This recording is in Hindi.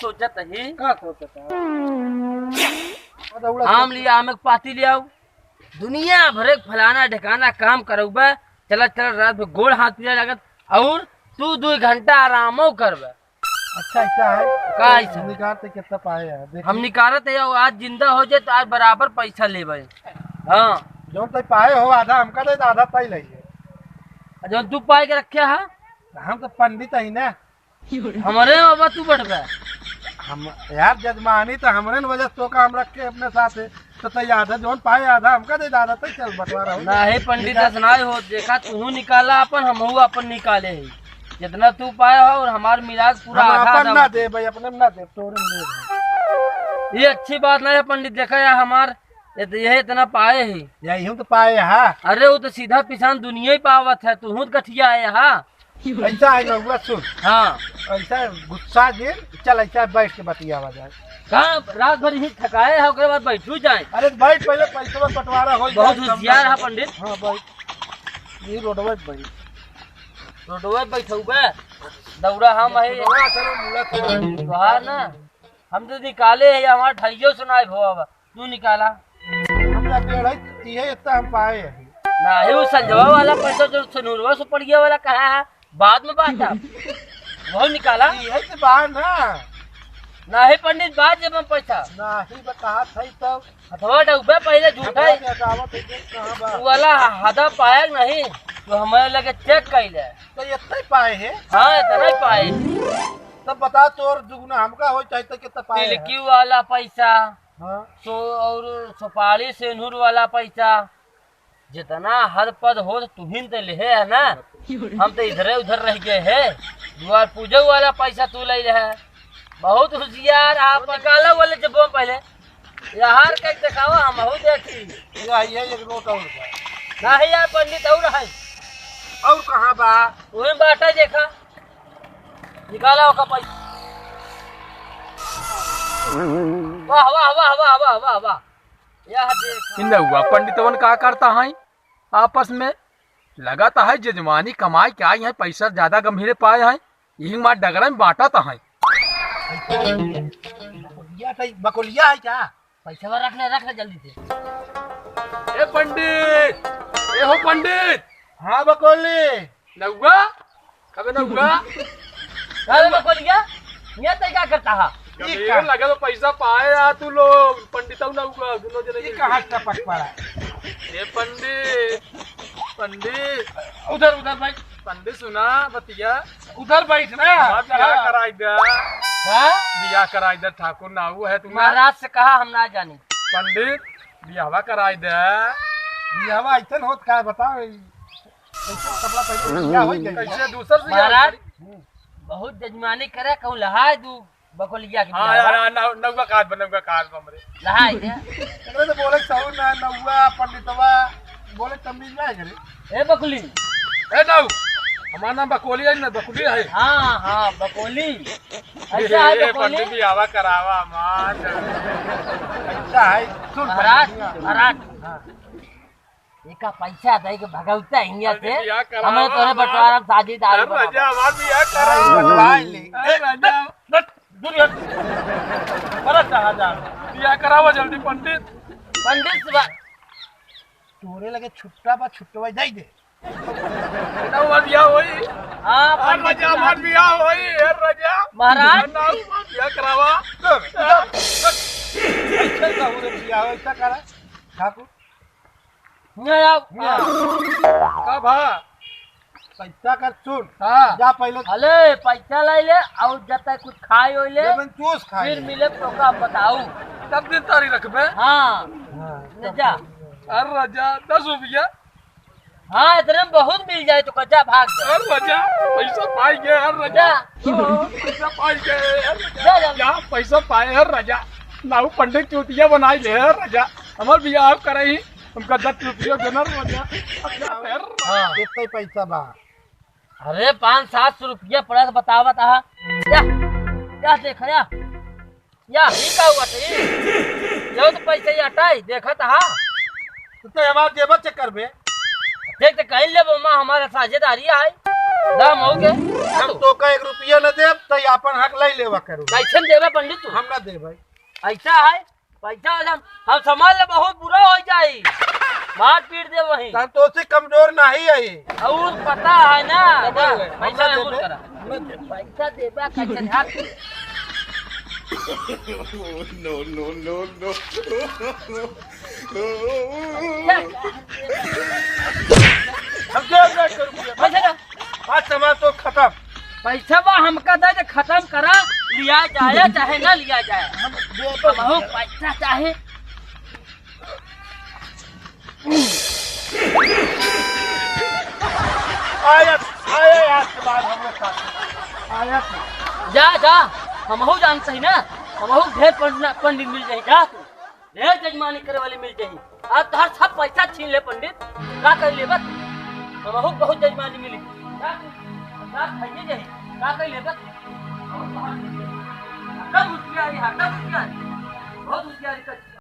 सोचत ही का सोचता आम लिया आम के पाती ले आओ दुनिया भरे के फलाना ढकाना काम करोगे चला चला रात में गोड़ हाथ पिया लागत और तू 2 घंटा आरामो करबे। अच्छा ऐसा है का ऐसा निकालते कितना पाए है हम निकारत है और आज जिंदा हो जाए तो आज बराबर पैसा लेबे। हाँ जो तय पाए हो आधा हमका दे आधा तय लइए जो तू पाए के रखे है हम तो पंडित ही ना हमारे बाबा तू बढ़बे हम यार जजमानी तो हमरे न वजह तो का हम रख के अपने साथ है तो तय आधा जोन पाए आधा हमका दे आधा तय चल बंटवारा हो ना हे पंडित सुनाए हो देखा तू निकाला अपन हमहू अपन निकाले है जितना तू पाए हो और हमार मिराज पूरा हम आधा अपन ना दे भाई अपने ना दे तोरे ले भाई। ये अच्छी बात नहीं है पंडित देखा यार हमार ये इतना पाए ही यही हूँ तो पाए हा अरे वो तो सीधा पिसान दुनिया ही पावत है तू गठिया है हाँ ऐसा है ना हुआ सुन हाँ ऐसा गुस्सा गिर चल ऐसा बैठ के बतियावा जाए कहाँ रात भर ही थकाए है उसके बाद बैठू जाए अरे बैठ पहले पैसा बंटवारा हो बहुत होशियार है पंडित। हाँ बैठ ये रोडवा पे बैठ रोडवे बैठू बे दौड़ा हम है तुहार ना हम तो निकाले है हमारा ठैयो सुनाए भो अब तू निकाला हम जाके ये इतना हम पाए हैं ना है वो संजवा वाला पैसा जो सनूरवा से पड़ गया वाला कहा है बाद में बांटा वो निकाला ये तो बाहर ना है पंडित बाद जब हम पैसा नहीं बता थई तो अथवा डूबे पहले झूठा है कहां बा वो वाला हादा पाया नहीं तो हमारे लगे चेक कैले तो इतना ही पाए हैं हाँ इतना ही पाए तब बता तोर दुगना हमका हो चाहे तो कितना पाए हैं तिलकी वाला पैसा हां और सुपारी सेनूर वाला पैसा जितना हद पद हो तू ही तो ले है ना हम तो इधर उधर रह गए है द्वार पूजा वाला पैसा तू ले है बहुत होशियार आप निकाला वाले जब पहले यार कहीं दिखावा हम हो देखी ये एक नोट और ना है यार पंडित और है और कहां बा वही बाटा देखा निकाला होगा पैसा वाह वाह वाह वाह वाह वाह वाह यह देखा इन हुआ पंडितवन का करता है आपस में लगाता है जजमानी कमाई क्या है पैसा ज्यादा गंभीर पाए हैं यही मार डगरा में बांटा है बकुलिया है क्या पैसा रख ले जल्दी से ए पंडित ए हो पंडित हाँ बकोली नहुआ कबे नहुआ अरे बकोलिया ये तो क्या करता है गंभीर लगा तो पैसा पाए यार तू लोग पंडित नहुआ दोनों जने ये कहाँ टपक पड़ा ए पंडित पंडित उधर उधर भाई पंडित सुना बतिया उधर बैठना बियाह कराई दे हाँ बियाह कराई दे ठाकुर नाऊ है तुम्हारा महाराज से कहा हम ना जाने पंडित बियाहवा कराई दे ये हवा ऐसा होत का बताओ कपड़ा पहले क्या हो गया कैसे दूसर से महाराज बहुत जजमानी करे कहूँ लहाय दू बकोलिया के हाँ यार नौका काट हमरे लहाय दे एकरे तो बोले सौ ना नौवा पंडितवा बोले तमीज ना करे ए बकुली ए नौ हमारा नाम बकोली है ना बकुली है हाँ हाँ बकोली ऐसा है ए बकोली पंडित बियाहवा करावा मान ऐसा है सुन महाराज महाराज एका पैसा दे के भगवता हिंगिया से हमें तोरे बटवारा साझीदार राजा हमार बियाह करावा बनवाई ली ए राजा दूर हट परत हजार बियाह करावा जल्दी पंडित पंडित से तोरे लगे छुट्टा बा छुट्टवा जाई दे ना हमार बियाह होई हाँ राजा हमार बियाह होई ए राजा महाराज ना हमार बियाह करावा ऐसा का हो रे ऐसा करा ठाकुर का भा पैसा कर सुन हां जा पहले अले पैसा ले ले और जब तक कुछ खाए हो ले लेमन जूस खा फिर मिले तो का बताऊ तब दिन तारीख रखबे हाँ ले जा अरे राजा 10 रुपया हाँ इतने में बहुत मिल जाए तो कच्चा भाग जा अरे राजा पैसा पाई गए अरे राजा पैसा पाई गए जा जा यहाँ पैसा पाए हर राजा नाऊ पंडित चूतिया बनाई ले हर राजा हमार बियाह कराई हमका 10 रुपया देना राजा हाँ कितना पैसा बा अरे 500-700 रुपया पड़ा तो बतावा था या देख या ही का हुआ थे यो तो पैसे ही हटाई देखा था तो हमार जेबर चेक करबे देख तो कहीं ले माँ हमारा साझेदारी है दाम हो गए हम तो का 1 रुपया न देब तो अपन हक ले लेवा करू। कैसे देवे पंडित तू? हम ना दे भाई। ऐसा है पैसा हम संभाल ले, बहुत बुरा हो जाई, मार पीट दे वही। हम तो से कमजोर नहीं है। और पता है ना पैसा हम जरूर करा, पैसा देबा कैसे हाथ हम देब ना करू। पैसा दे। आज समाज तो खत्म। पैसा बा हमका दे के खत्म करा, लिया जाए चाहे ना लिया जाए, हम पैसा चाहे। आया आया आज के बाद हम लोग साथ आया। जा जा हमहू जानते ही ना, हमहू ढेर पंडित मिल जाए, जा तू ढेर जजमानी करे वाले मिल जाए। आज तोहर सब पैसा छीन ले पंडित, का कर ले बस, हमहू बहुत जजमानी मिली। जा तू साथ खाइए जाए, का कर ले बस, बहुत होशियारी है, बहुत होशियारी कर।